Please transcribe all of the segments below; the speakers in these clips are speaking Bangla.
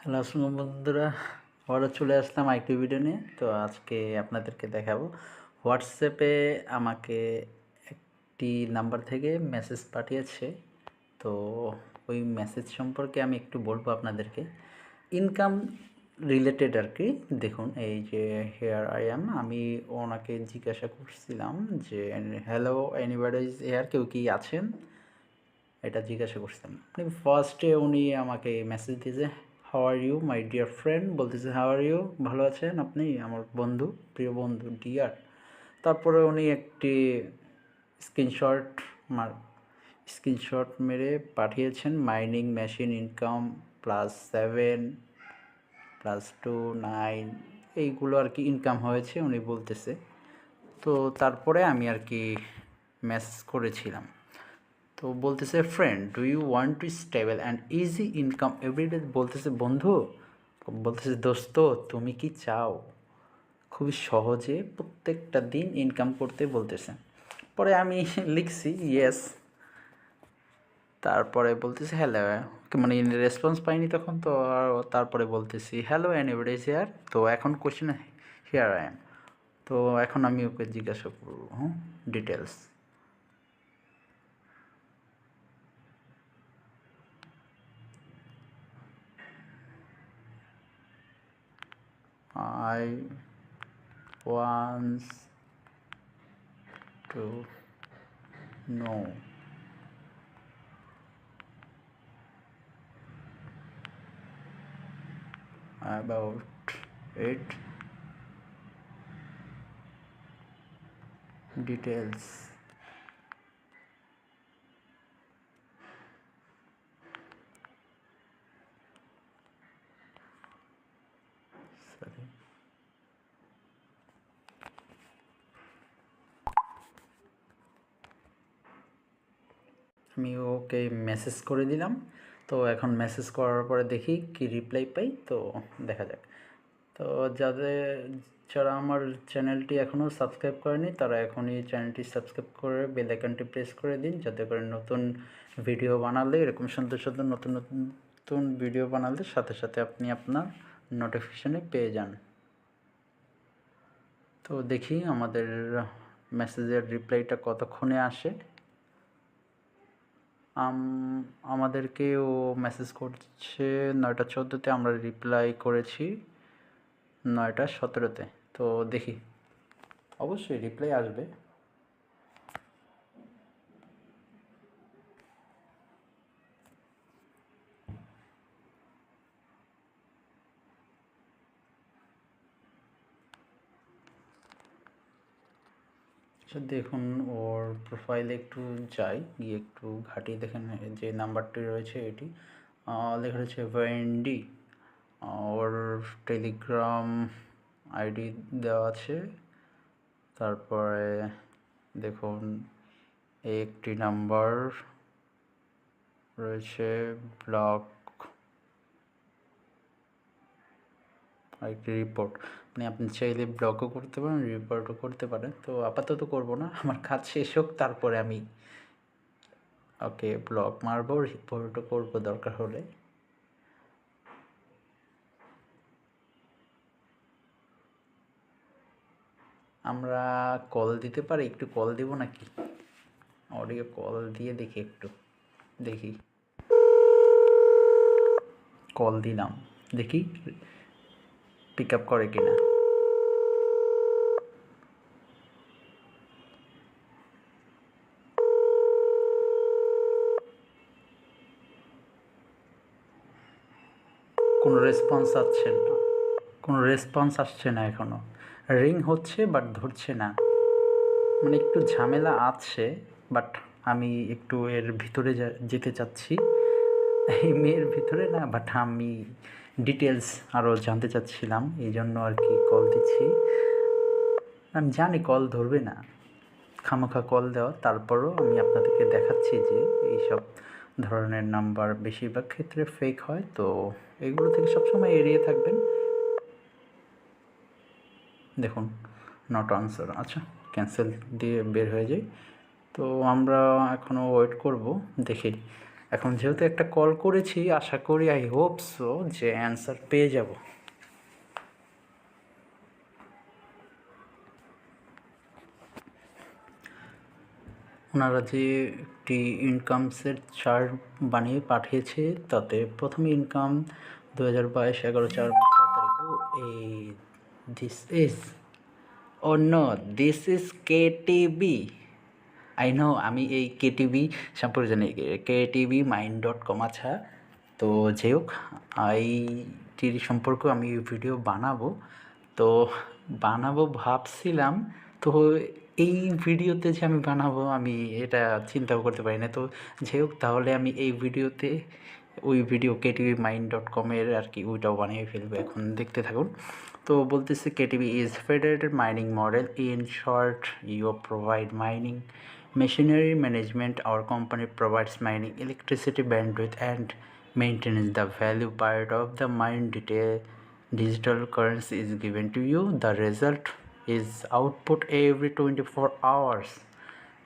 হ্যালো আসসালামু বন্ধুরা, আবারও চলে আসলাম আরেকটি ভিডিও নিয়ে। তো আজকে আপনাদেরকে দেখাবো হোয়াটসঅ্যাপে আমাকে একটি নাম্বার থেকে মেসেজ পাঠিয়েছে। তো ওই মেসেজ সম্পর্কে আমি একটু বলবো আপনাদেরকে, ইনকাম রিলেটেড আর কি। দেখুন, এই যে হেয়ার আই অ্যাম, আমি ওনাকে জিজ্ঞাসা করছিলাম যে হ্যালো এনিবডি ইজ হেয়ার, কেউ কি আছেন, এটা জিজ্ঞাসা করছিলাম। ফার্স্টে উনি আমাকে মেসেজ দিয়েছে, how are you my dear friend, বলতেছে হাউ আর ইউ, ভালো আছেন আপনি, আমার বন্ধু, প্রিয় বন্ধু ডিয়ার। তারপরে উনি একটি স্ক্রিনশট মার স্ক্রিনশট মেরে পাঠিয়েছেন, মাইনিং মেশিন ইনকাম +7 +2 9, এইগুলো আর কি ইনকাম হয়েছে উনি বলতেছে। তো তারপরে আমি আর কি মেসেজ করেছিলাম। তো বলতেছে, friend do you want to stable and easy income everyday, বলতেছে বন্ধু, বলতেছে দোস্ত তুমি কি চাও খুবই সহজে প্রত্যেকটা দিন ইনকাম করতে, বলতেছে। পরে আমি লিখছি ইয়েস। তারপরে বলতেছে হ্যালো, মানে রেসপন্স পাইনি তখন তো। আর তারপরে বলতেছি হ্যালো এনিবডি ইজ হিয়ার। তো এখন কোশ্চেন হিয়ার আই এম। তো এখন আমি ওকে জিজ্ঞাসা করবো details. I wants to know about it details. Sorry. আমি ওকে মেসেজ করে দিলাম। তো এখন মেসেজ করার পরে দেখি কি রিপ্লাই পাই, তো দেখা যাক। তো যারা আমার চ্যানেলটি এখনও সাবস্ক্রাইব করেনি তারা এখনই চ্যানেলটি সাবস্ক্রাইব করে বেল আইকনটি প্রেস করে দিন, যাতে করে নতুন ভিডিও বানালে, এরকম সুন্দর সুন্দর নতুন নতুন ভিডিও বানালে সাথে সাথে আপনি আপনার নোটিফিকেশানে পেয়ে যান। তো দেখি আমাদের মেসেজের রিপ্লাইটা কতক্ষণে আসে। আমাদেরকে ও মেসেজ করছে 9টা 14-তে, আমরা রিপ্লাই করেছি 9টা 17-তে। তো দেখি, অবশ্যই রিপ্লাই আসবে। আচ্ছা দেখুন, ওর প্রোফাইলে একটু যাই, গিয়ে একটু ঘাটিয়ে দেখেন যে নাম্বারটি রয়েছে এটি লেখা রয়েছে ভেন্ডি। ওর টেলিগ্রাম আইডি দেওয়া আছে। তারপরে দেখুন একটি নাম্বার রয়েছে, ব্লক, আরেকটি রিপোর্ট। মানে আপনি চাইলে ব্লকও করতে পারেন, রিপোর্টও করতে পারেন। তো আপাতত করব না, আমার কাজ শেষ হোক তারপরে আমি ওকে ব্লক মারবো, রিপোর্টও করবো দরকার হলে। আমরা কল দিতে পারি, একটু কল দিব নাকি, অডিও কল দিয়ে দেখি, একটু দেখি। কল দিলাম, দেখি পিক আপ করে কিনা। কোনো রেসপন্স আসছে না, কোনো রেসপন্স আসছে না এখনও। রিং হচ্ছে বাট ধরছে না, মানে একটু ঝামেলা আছে। বাট আমি একটু এর ভিতরে যেতে চাচ্ছি, এই মেয়ের ভিতরে না, বাট আমি ডিটেলস আরও জানতে চাচ্ছিলাম, এই জন্য আর কি কল দিচ্ছি। আমি জানি কল ধরবে না, খামোখা কল দেওয়া, তারপরও আমি আপনাদেরকে দেখাচ্ছি যে এইসব ধরনের নাম্বার বেশিরভাগ ক্ষেত্রে ফেক হয়। তো এগুলো থেকে সবসময় এড়িয়ে থাকবেন। দেখুন নট আনসার, আচ্ছা ক্যান্সেল দিয়ে বের হয়ে যাই। তো আমরা এখনও ওয়েট করব, দেখি এখন যেহেতু একটা কল করেছি, আশা করি আই হোপ সো যে অ্যান্সার পেয়ে যাব। ওনারা যে একটি ইনকামসের চার্ট বানিয়ে পাঠিয়েছে, তাতে প্রথম ইনকাম 2022 11/4 এই this is oh no this is KTV. I know, আমি এই কেটিভি সম্পর্কে জানি, KTVmind.com। আচ্ছা, তো যাই হোক, এইটির সম্পর্কে আমি ভিডিও বানাবো, তো ভাবছিলাম। তো এই ভিডিওতে যে আমি বানাবো, আমি এটা চিন্তাও করতে পারি না। তো যাই হোক, তাহলে আমি এই ভিডিওতে ওই ভিডিও KTVmind.com এর আর কি ওইটাও বানিয়ে ফেলবো। এখন দেখতে থাকুন। তো বলতেছে KTV is federated mining model. In short, you provide mining machinery management. Our company provides mining electricity, bandwidth, and maintenance. The value part of the mine digital currency is given to you. The result is output every 24 hours,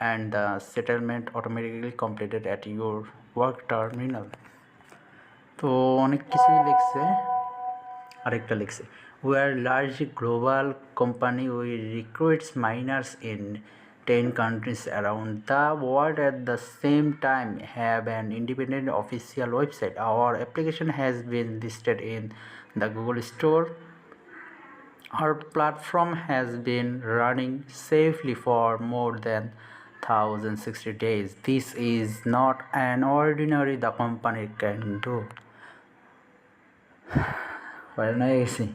and the settlement automatically completed at your work terminal. তো অনেক কিছুই লিখছে। আরেকটা লিখছে, we are large global company. We recruit miners in 10 countries around the world at the same time, have an independent official website. Our application has been listed in the Google Store. Our platform has been running safely for more than 1060 days. This is not an ordinary the company can do. হয়ে গেছি।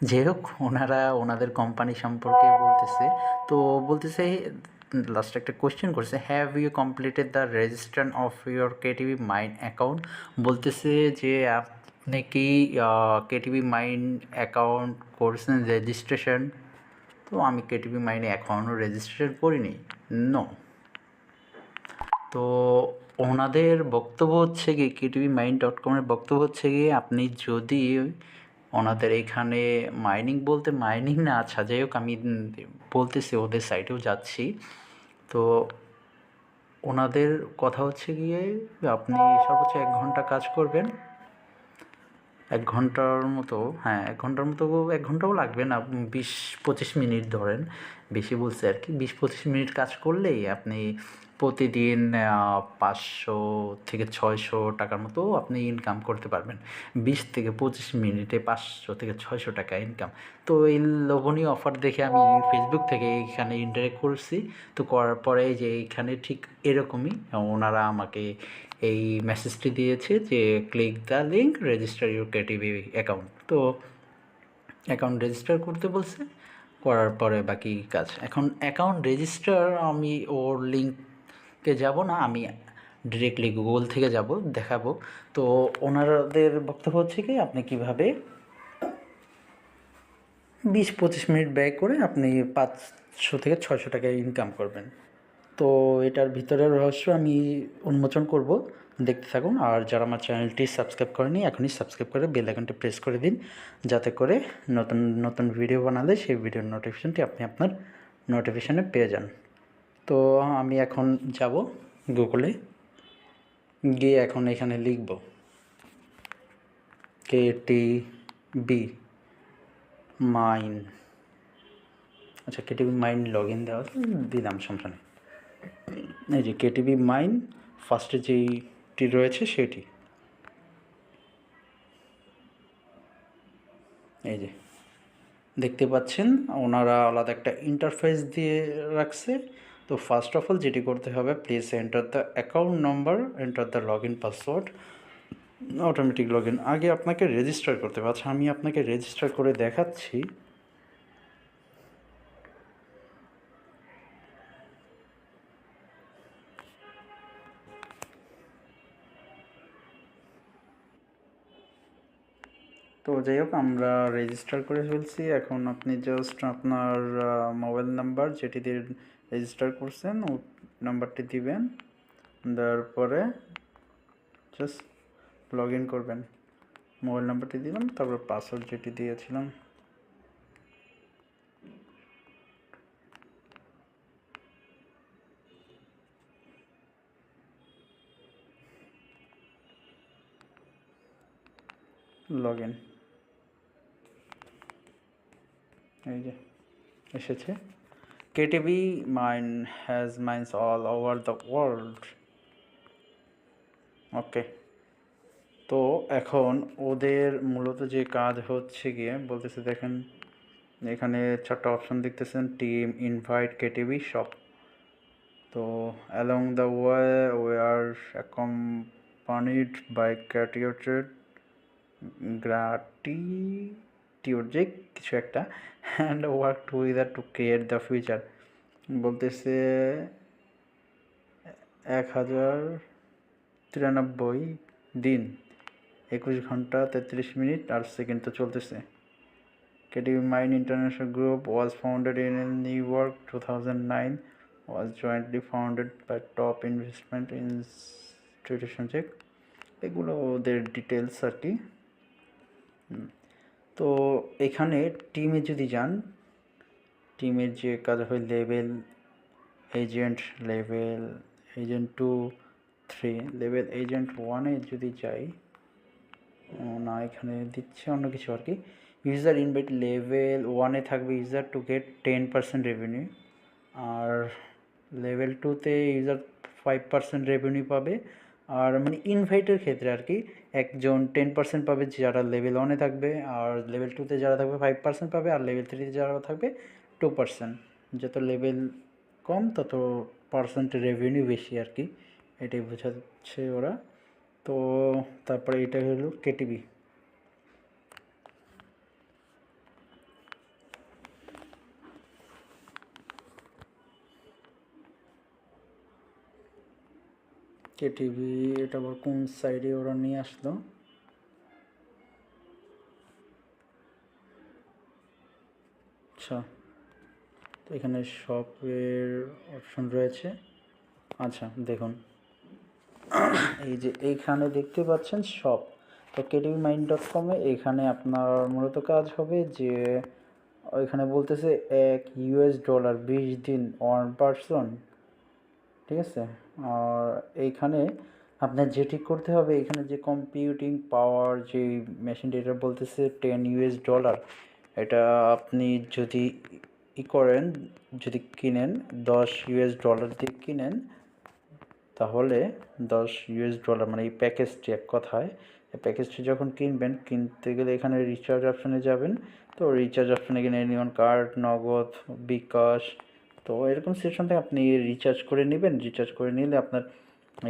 যাই হোক, ওনারা ওনাদের কোম্পানি সম্পর্কে বলতেছে। তো বলতেছে, লাস্টে একটা কোয়েশ্চেন করছে, have you completed the registration of your KTV mind account. বলতেছে যে আপনি কি কেটিভি মাইন্ড অ্যাকাউন্ট করছেন রেজিস্ট্রেশন। তো আমি কেটিভি মাইন্ডে এখনও রেজিস্ট্রেশন করিনি, নো। তো ওনাদের বক্তব্য হচ্ছে গিয়ে KTVmind.com-এর বক্তব্য হচ্ছে গিয়ে, আপনি যদি ওনাদের এখানে মাইনিং বলতে মাইনিং না, আচ্ছা যাই হোক, আমি বলতেছি ওদের সাইটেও যাচ্ছি। তো ওনাদের কথা হচ্ছে গিয়ে, আপনি সর্বোচ্চ 1 ঘন্টা কাজ করবেন, 1 ঘন্টার মতো, হ্যাঁ 1 ঘন্টার মতো, 1 ঘন্টাও লাগবে না, 20-25 মিনিট ধরেন, বেশি বলছে আর কি। 20-25 মিনিট কাজ করলেই আপনি প্রতিদিন 500 থেকে 600 টাকার মতো আপনি ইনকাম করতে পারবেন। 20-25 মিনিটে 500 থেকে 600 টাকা ইনকাম। তো এই লোভনীয় অফার দেখে আমি ফেসবুক থেকে এখানে ইন্টারেক্ট করছি। তো করার পরে যে এইখানে ঠিক এরকমই ওনারা আমাকে এই মেসেজটি দিয়েছে যে click the link register your KTV account. তো অ্যাকাউন্ট রেজিস্টার করতে বলছে, করার পরে বাকি কাজ। এখন অ্যাকাউন্ট রেজিস্টার আমি ওর লিঙ্কে যাব না, আমি ডিরেক্টলি গুগল থেকে যাব, দেখাবো। তো ওনাদের বক্তব্য হচ্ছে কি, আপনি কীভাবে 20-25 মিনিট ব্যয় করে আপনি 500 থেকে 600 টাকা ইনকাম করবেন। তো এটার ভিতরের রহস্য আমি উন্মোচন করব, দেখতে থাকুন। আর যারা আমার চ্যানেলটি সাবস্ক্রাইব করেনি, এখনই সাবস্ক্রাইব করে বেল আইকনটি প্রেস করে দিন, যাতে করে নতুন নতুন ভিডিও বানালে সেই ভিডিওর নোটিফিকেশনটি আপনি আপনার নোটিফিকেশানে পেয়ে যান। তো আমি এখন যাব গুগলে গিয়ে, এখন এখানে লিখব KTV মাইন। আচ্ছা, KTV মাইন লগ ইন দেওয়া দিলাম, সমস্যা নেই। এই যে KTV মাইন ফার্স্টে যেইটি রয়েছে সেটি, এই যে দেখতে পাচ্ছেন, ওনারা আলাদা একটা ইন্টারফেস দিয়ে রাখছে। তো ফার্স্ট অফ অল যেটি করতে হবে, please enter the account number, enter the log in password, automatic log in. আগে আপনাকে রেজিস্টার করতে হবে। আচ্ছা, আমি আপনাকে রেজিস্টার করে দেখাচ্ছি। তো যাই হোক, আমরা রেজিস্টার করে ফেলছি। এখন আপনি জাস্ট আপনার মোবাইল নাম্বার যেটি দিয়ে রেজিস্টার করছেন ও নাম্বারটি দিবেন, দেওয়ার পরে জাস্ট লগ ইন করবেন। মোবাইল নাম্বারটি দিলাম, তারপর পাসওয়ার্ড যেটি দিয়েছিলাম। লগ ইন, এই যে এসেছে। KTV mine has mines all over the world. Okay, তো এখন ওদের মূলত যে কাজ হচ্ছে গিয়ে বলতেছে, দেখেন এখানে 4টা অপশন দেখতেছেন, টিম, ইনভাইট, কেটিভি, শপ। তো along the way we are accompanied by gratitude কিছু একটা, and work together to create the future. বলতেছে 1093 দিন 21 ঘন্টা 33 মিনিট আর সেকেন্ড তো চলতেছে। KTV mind international group was founded in New York 2009, was jointly founded by top investment institutions। এগুলো ওদের ডিটেলস আর কি। তো এখানে টিমে যদি যান, টিমের যে কাজ হয় level agent, level agent 2, 3, level agent 1-এ যদি যাই, না এখানে দিচ্ছে অন্য কিছু আর কি। ইউজার ইনভাইট লেভেল 1-এ থাকবে ইউজার টু গেট 10% রেভিনিউ, আর লেভেল 2-তে ইউজার 5% রেভিনিউ পাবে। আর মানে ইনভাইটের ক্ষেত্রে আর কি একজন 10% পাবে যারা লেভেল 1-এ থাকবে, আর লেভেল 2-তে যারা থাকবে 5% পাবে, আর লেভেল 3-তে যারা থাকবে 2%। যত লেভেল কম তত পার্সেন্ট রেভিনিউ বেশি আর কি, এটাই বোঝাচ্ছে ওরা। তো তারপরে এটা হলো কেটিভি। কেটিভি এটা আবার কোন সাইডে ওরা নিয়ে আসলো? আচ্ছা, তো এখানে শপের অপশন রয়েছে। আচ্ছা দেখুন, এই যে এইখানে দেখতে পাচ্ছেন শপ। তো ketivimind.com-এ এখানে আপনার মূলত কাজ হবে যে ওইখানে বলতেছে $1 20 দিন 1 পারসন, ঠিক আছে। আর এইখানে আপনার যেটি করতে হবে, এখানে যে কম্পিউটিং পাওয়ার যে মেশিনটা, এটা বলতেছে $10। এটা আপনি যদি করেন, যদি কিনেন $10 দিয়ে কিনেন, তাহলে $10 মানে এই প্যাকেজটি এক কথায়, এই প্যাকেজটি যখন কিনবেন, কিনতে গেলে এখানে রিচার্জ অপশানে যাবেন। তো রিচার্জ অপশানে এখানে এনিওয়ান কার্ড, নগদ, বিকাশ, তো এরকম সেকশন থেকে আপনি রিচার্জ করে নেবেন। রিচার্জ করে নিলে আপনার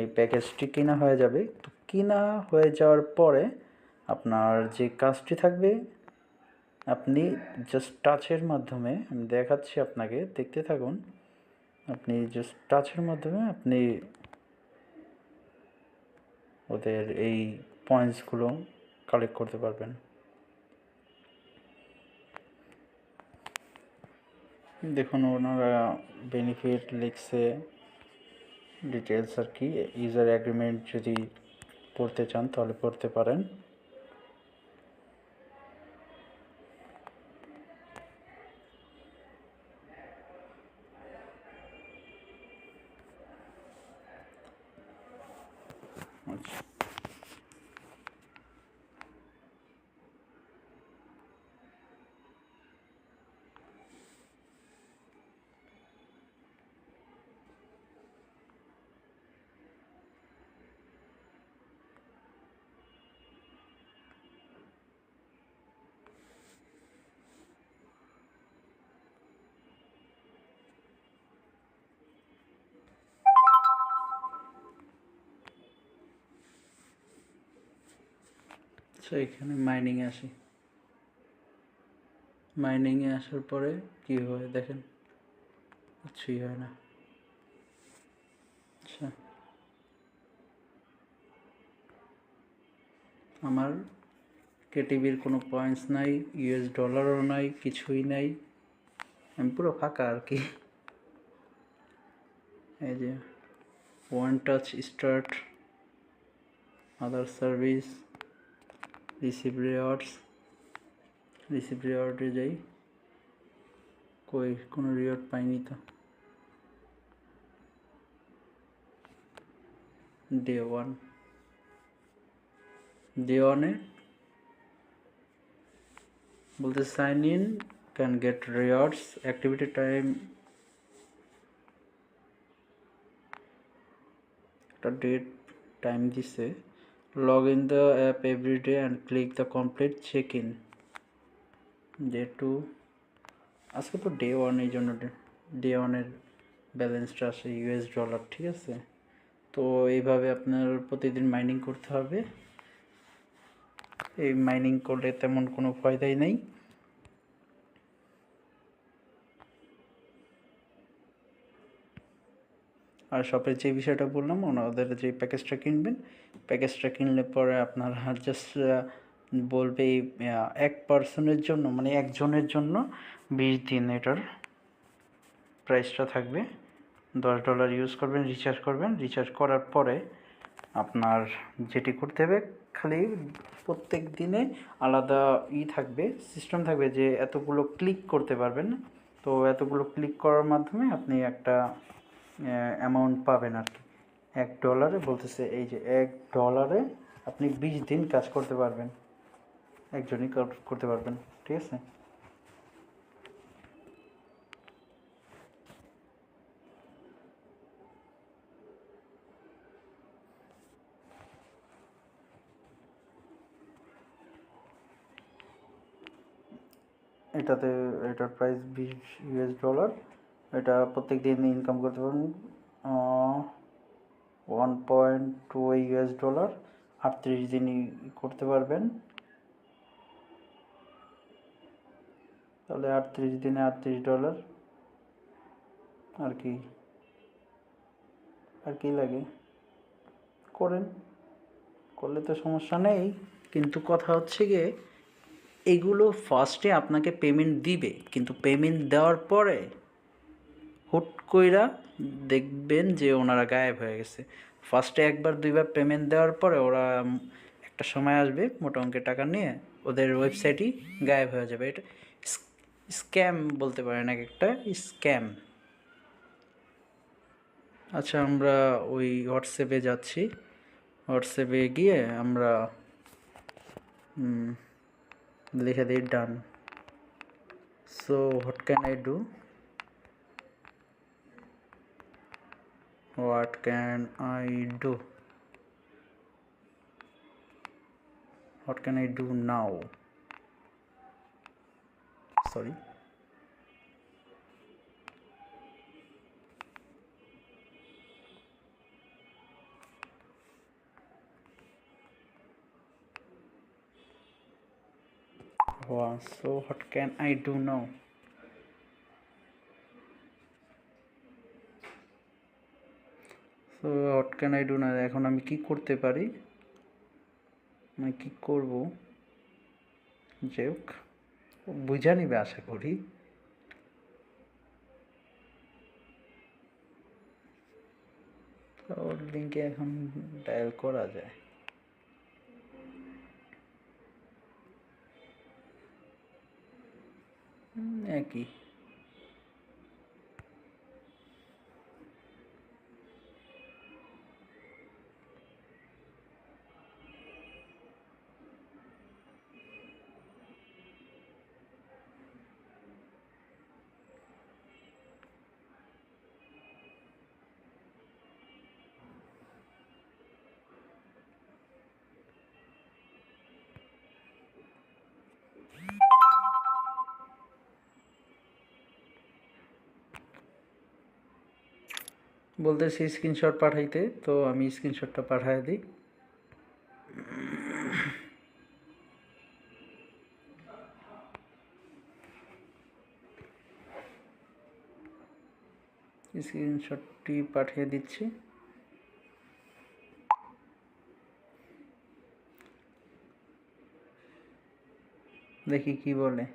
এই প্যাকেজটি কেনা হয়ে যাবে। তো কেনা হয়ে যাওয়ার পরে আপনার যে কাজটি থাকবে, আপনি জাস্ট টাচের মাধ্যমে, আমি দেখাচ্ছি আপনাকে, দেখতে থাকুন। আপনি জাস্ট টাচের মাধ্যমে আপনি ওদের এই পয়েন্টসগুলো কালেক্ট করতে পারবেন। দেখুন ওনারা বেনিফিট লিখছে, ডিটেলস আর কি। ইউজার অ্যাগ্রিমেন্ট যদি পড়তে চান তাহলে পড়তে পারেন। আচ্ছা, আচ্ছা এখানে মাইনিংয়ে আসি। মাইনিংয়ে আসার পরে কী হয় দেখেন, কিছুই হয় না। আচ্ছা, আমার কেটিভির কোনো পয়েন্টস নাই, $ডলারও নাই, কিছুই নাই, আমি পুরো ফাঁকা আর কি। এই যে one touch start, other service, receive রিওয়ার্ডে যাই, কই কোনো রিওয়ার্ড পাইনি তো। ডে ওয়ানে বলতে sign in can get rewards activity time, একটা ডেট টাইম দিছে, log in the app every day and click the complete check in. Day two, আজকে তো ডে ওয়ান, এই জন্য ডে ওয়ানের ব্যালেন্সটা আসে $, ঠিক আছে। তো এইভাবে আপনার প্রতিদিন মাইনিং করতে হবে। এই মাইনিং করলে তেমন কোনো ফায়দাই নেই। আর শপের যে বিষয়টা বললাম, ওনাদের যে প্যাকেজটা কিনবেন, প্যাকেজটা কিনলে পরে আপনার জাস্ট বলবে এক পার্সনের জন্য, মানে একজনের জন্য 20 দিন এটার প্রাইসটা থাকবে। $10 ইউজ করবেন, রিচার্জ করবেন, রিচার্জ করার পরে আপনার যেটি করতে হবে, খালি প্রত্যেক দিনে আলাদা থাকবে, সিস্টেম থাকবে যে এতগুলো ক্লিক করতে পারবেন। তো এতগুলো ক্লিক করার মাধ্যমে আপনি একটা অ্যামাউন্ট পাবেন আর কি। $1 বলতেছে, এই যে $1 আপনি 20 দিন কাজ করতে পারবেন, একজনই করতে পারবেন, ঠিক আছে। এটার প্রাইস $20। এটা প্রত্যেক দিন ইনকাম করতে পারবেন 1.2 $38 দিনই করতে পারবেন। তাহলে 38 দিনে $38 আর কি, আর কি লাগে, করেন, করলে তো সমস্যা নেই। কিন্তু কথা হচ্ছে গিয়ে এগুলো ফার্স্টে আপনাকে পেমেন্ট দিবে, কিন্তু পেমেন্ট দেওয়ার পরে হুট কইরা দেখবেন যে ওনারা গায়েব হয়ে গেছে। ফার্স্টে একবার দুইবার পেমেন্ট দেওয়ার পরে ওরা একটা সময় আসবে মোটা অঙ্কের টাকা নিয়ে ওদের ওয়েবসাইটই গায়েব হয়ে যাবে। এটা স্ক্যাম বলতে পারেন, এক একটা স্ক্যাম। আচ্ছা, আমরা ওই হোয়াটসঅ্যাপে যাচ্ছি, হোয়াটসঅ্যাপে গিয়ে আমরা লিখে দিই done. So what can I do, what can I do, what can I do now, sorry. Wow, so what can I do now? So what can I do now, এখন আমি কি করতে পারি, আমি কি করব, যাই হোক বুঝা নিবে আশা করি। ওর লিঙ্কে এখন ডায়াল করা যায়। একই। বলতেছি স্ক্রিনশট পাঠাইতে, তো আমি স্ক্রিনশটটা পাঠাই দিই। স্ক্রিনশটটি পাঠিয়ে দিচ্ছি, দেখি কি বলে।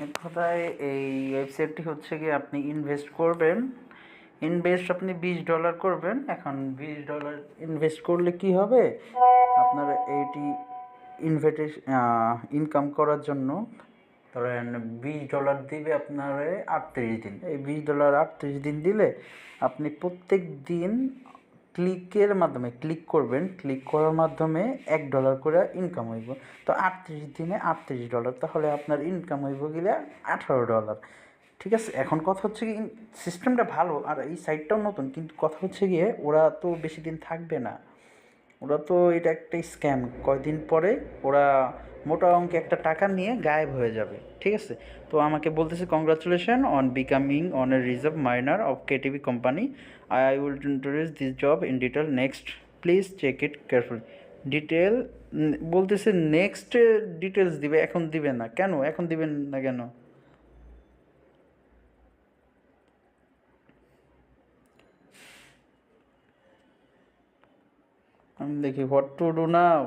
এক কথায় এই ওয়েবসাইটটি হচ্ছে কি, আপনি ইনভেস্ট করবেন, ইনভেস্ট আপনি $20 করবেন। এখন $20 ইনভেস্ট করলে কি হবে, আপনার এইটি ইনকাম করার জন্য ধরেন $20 দিবে আপনার 38 দিন। এই $20 38 দিন দিলে আপনি প্রত্যেক দিন ক্লিকের মাধ্যমে ক্লিক করবেন, ক্লিক করার মাধ্যমে $1 করে ইনকাম হইব। তো 38 দিনে $38, তাহলে আপনার ইনকাম হইব গেলে $18। ঠিক আছে, এখন কথা হচ্ছে কি, সিস্টেমটা ভালো আর এই সাইটটাও নতুন, কিন্তু কথা হচ্ছে গিয়ে ওরা তো বেশি দিন থাকবে না। ওরা তো এটা একটা স্ক্যাম, কয়দিন পরে ওরা মোটা অঙ্কে একটা টাকা নিয়ে গায়েব হয়ে যাবে। ঠিক আছে, তো আমাকে বলতেছে congratulation on becoming on a reserve miner of KTV company, I will introduce this job in detail next, please check it carefully. Detail বলতেছে নেক্সট ডিটেলস দিবে, এখন দিবে না কেন, এখন দিবেন না কেন? আমি দেখি হোয়াট টু ডু নাও।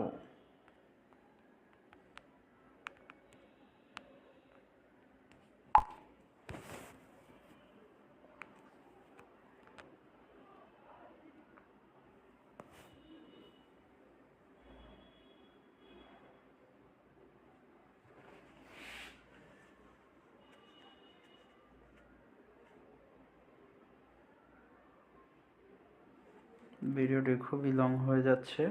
ভিডিওটি খুবই লং হয়ে যাচ্ছে।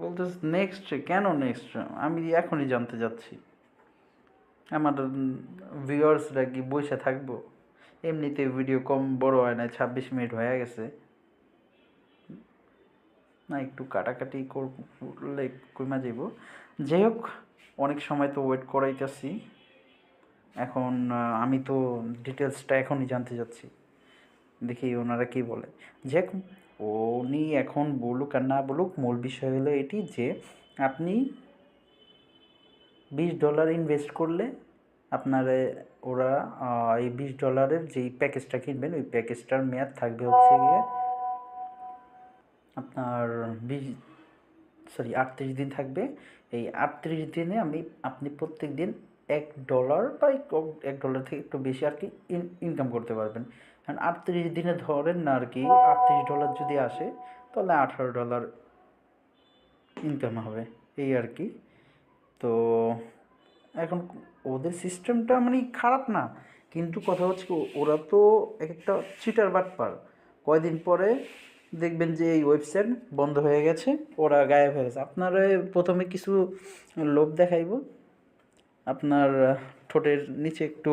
বলতেছে নেক্সট, কেন নেক্সট? আমি এখনই জানতে যাচ্ছি। আমার ভিউয়ার্সরা কি বসে থাকবো? এমনিতে ভিডিও কম বড় হয় না, 26 মিনিট হয়ে গেছে। না একটু কাটাকাটি করলে কমা যাইব। যাই হোক, অনেক সময় তো ওয়েট করাইতেছি। এখন আমি তো ডিটেলসটা এখনই জানতে যাচ্ছি, দেখি ওনারা কি বলে। যে উনি এখন বলুক আর না বলুক, মূল বিষয় হলো এটি যে আপনি $20 ইনভেস্ট করলে আপনার ওরা এই $20 যেই প্যাকেজটা কিনবেন ওই প্যাকেজটার মেয়াদ থাকবে হচ্ছে গিয়ে আপনার 38 দিন থাকবে। এই 38 দিনে আপনি প্রত্যেক দিন $1 বা $1 থেকে একটু বেশি আর কি ইনকাম করতে পারবেন। কারণ 38 দিনে ধরেন না আর কি $38 যদি আসে তাহলে $18 ইনকাম হবে, এই আর কি। তো এখন ওদের সিস্টেমটা মানে খারাপ না, কিন্তু কথা হচ্ছে ওরা তো এক একটা চিটার বাটপার। কয়দিন পরে দেখবেন যে এই ওয়েবসাইট বন্ধ হয়ে গেছে, ওরা গায়েব হয়ে গেছে। আপনারা প্রথমে কিছু লোভ দেখাইব, আপনার ঠোঁটের নিচে একটু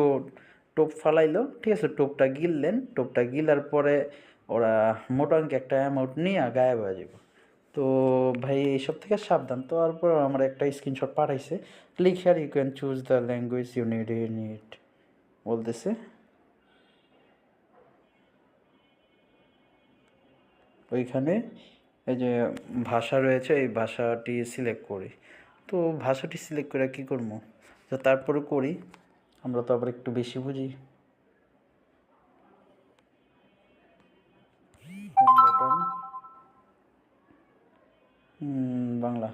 টোপ ফালাইলো, ঠিক আছে, টোপটা গিললেন, টোপটা গিলার পরে ওরা মোটা অঙ্কে একটা অ্যামাউন্ট নিয়ে গায়েব হয়ে যাবে। তো ভাই এইসব থেকে সাবধান। তো তারপর আমার একটা স্ক্রিনশট পাঠাইছে, click here you can choose the language you need in it বলতেছে। ওইখানে এই যে ভাষা রয়েছে, এই ভাষাটি সিলেক্ট করি। তো ভাষাটি সিলেক্ট করে কী করবো, তো তারপরে করি, আমরা তো আবার একটু বেশি বুঝি। বাংলা,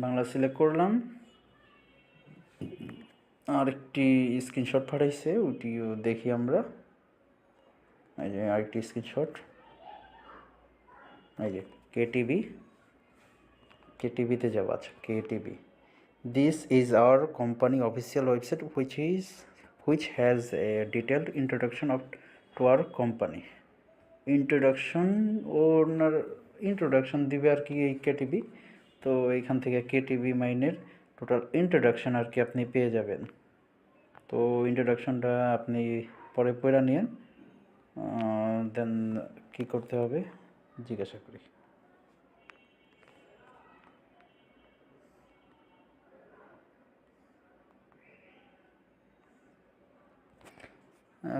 বাংলা সিলেক্ট করলাম। আর একটি স্ক্রিনশট পাঠাইছে, ওইটিও দেখি আমরা। এই যে আরেকটি স্ক্রিনশট, এই যে কেটিভি, কেটিভিতে যাবো। আচ্ছা KTV, this is our company official website which has a detailed introduction to our company. Introduction, owner introduction দিবে আর কি এই কেটিভি। তো এইখান থেকে কেটিভি মাইনের টোটাল ইন্ট্রোডাকশন আর কি আপনি পেয়ে যাবেন। তো ইন্ট্রোডাকশনটা আপনি পরে পড়ে নিন, দেন কী করতে হবে জিজ্ঞাসা করি।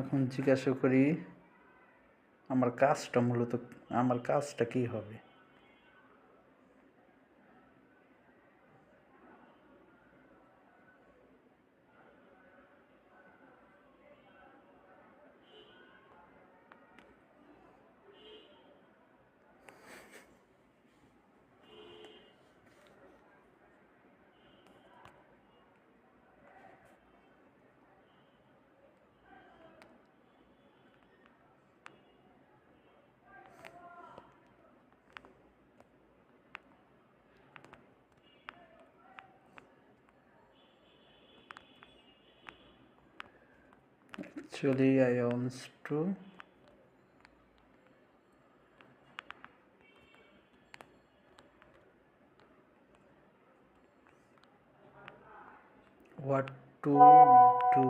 এখন জিজ্ঞাসা করি আমার কাজটা কী হবে। Actually, I want to what to do.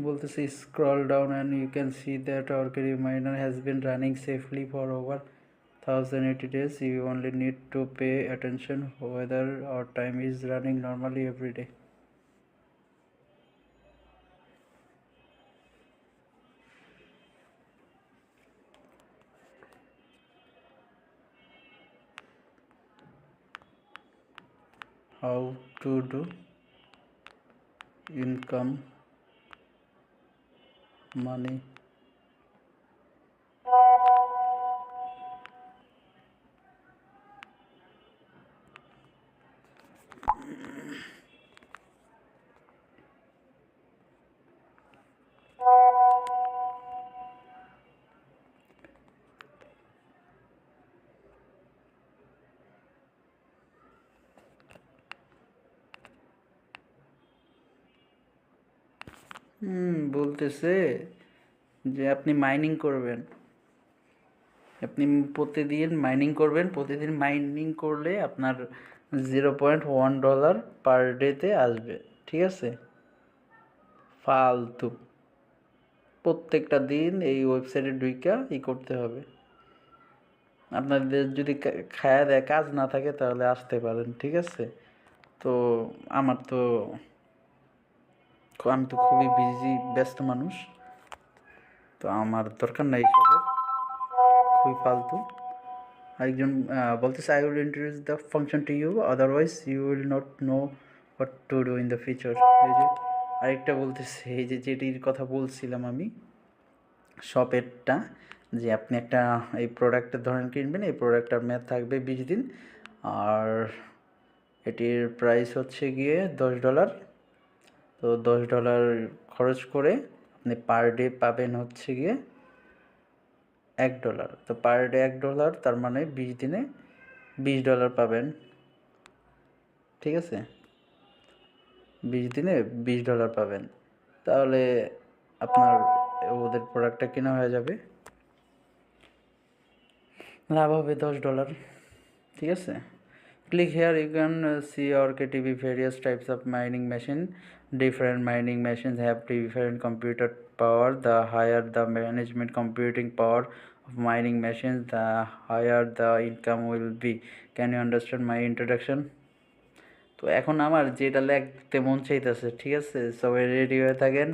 বলতেছি scroll down and you can see that our reminder has been running safely for over 1080 days. You only need to pay attention whether our time is running normally every day. How to do income money. বলতেছে যে আপনি মাইনিং করবেন, আপনি প্রতিদিন মাইনিং করবেন, প্রতিদিন মাইনিং করলে আপনার $0.1 পার ডেতে আসবে, ঠিক আছে? ফালতু প্রত্যেকটা দিন এই ওয়েবসাইটে ঢুইকা করতে হবে। আপনাদের যদি খায়া দেয় কাজ না থাকে তাহলে আসতে পারেন, ঠিক আছে? তো আমার তো আমি তো খুবই বিজি ব্যস্ত মানুষ, তো আমার দরকার নাই এইসবের, খুবই ফালতু। আরেকজন বলতেছে I will introduce the function to you, otherwise you will not know what to do in the future. এই যে আরেকটা বলতেছে, এই যে যেটির কথা বলছিলাম আমি শপেরটা, যে আপনি একটা এই প্রোডাক্টের ধরেন কিনবেন, এই প্রোডাক্টটার মেয়াদ থাকবে 20 দিন, আর এটির প্রাইস হচ্ছে গিয়ে $10। তো $10 খরচ করে আপনি পার ডে পাবেন হচ্ছে গিয়ে $1। তো পার ডে $1, তার মানে 20 দিনে $20 পাবেন, ঠিক আছে? 20 দিনে $20 পাবেন, তাহলে আপনার ওদের প্রোডাক্টটা কেনা হয়ে যাবে, লাভ হবে $10, ঠিক আছে? Click here, you can see our KTV various types of mining machine. Different mining machines have different computer power. The higher the management computing power of mining machines, the higher the income will be. Can you understand my introduction? তো এখন আমার যেটা লিখতে মন চাইতেছে, ঠিক আছে? সবাই রেডি হয়ে থাকেন,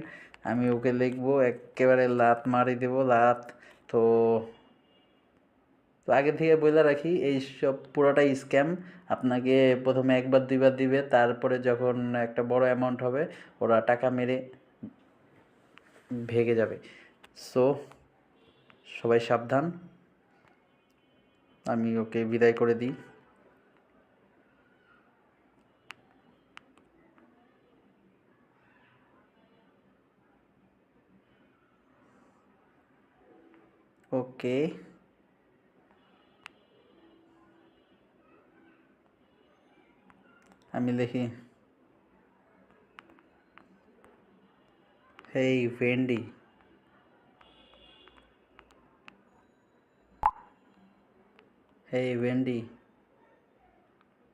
আমি ওকে লিখবো, একেবারে লাত মারি দেবো, লাত। তো তো আগে থেকে বলে রাখি, এই সব পুরোটাই স্ক্যাম। আপনাকে প্রথমে একবার দুইবার দিবে, তারপরে যখন একটা বড় অ্যামাউন্ট হবে ওরা টাকা মেরে ভেগে যাবে। সো সবাই সাবধান, আমি ওকে বিদায় করে দিই। ওকে, আমি লিখি, হেই ভেন্ডি, hey Wendy,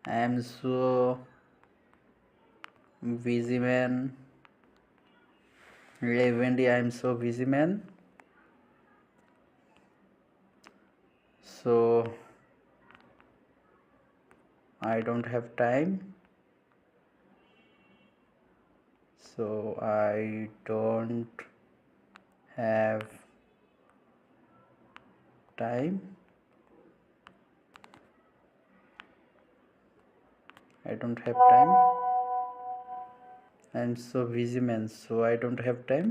I am so busy man. Hey Wendy, I am so busy man. So I don't have time. So I don't have time. I don't have time. I'm so busy man, so I don't have time.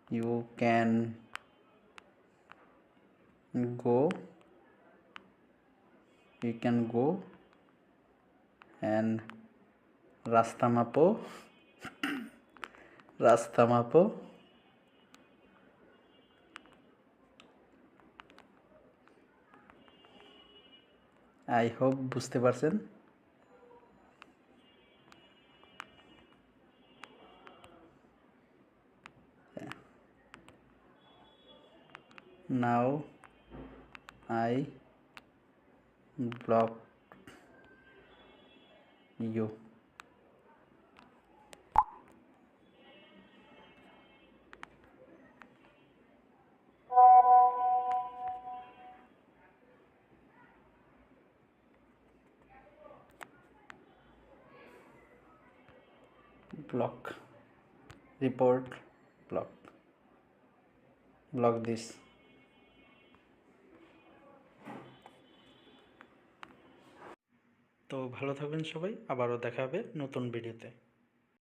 You can go. You can go and রাস্তা মাপো, রাস্তা মাপো। আই হোপ বুঝতে পারছেন। Now I block you. Block report block block this. তো ভালো থাকবেন সবাই, আবারও দেখা হবে নতুন ভিডিওতে।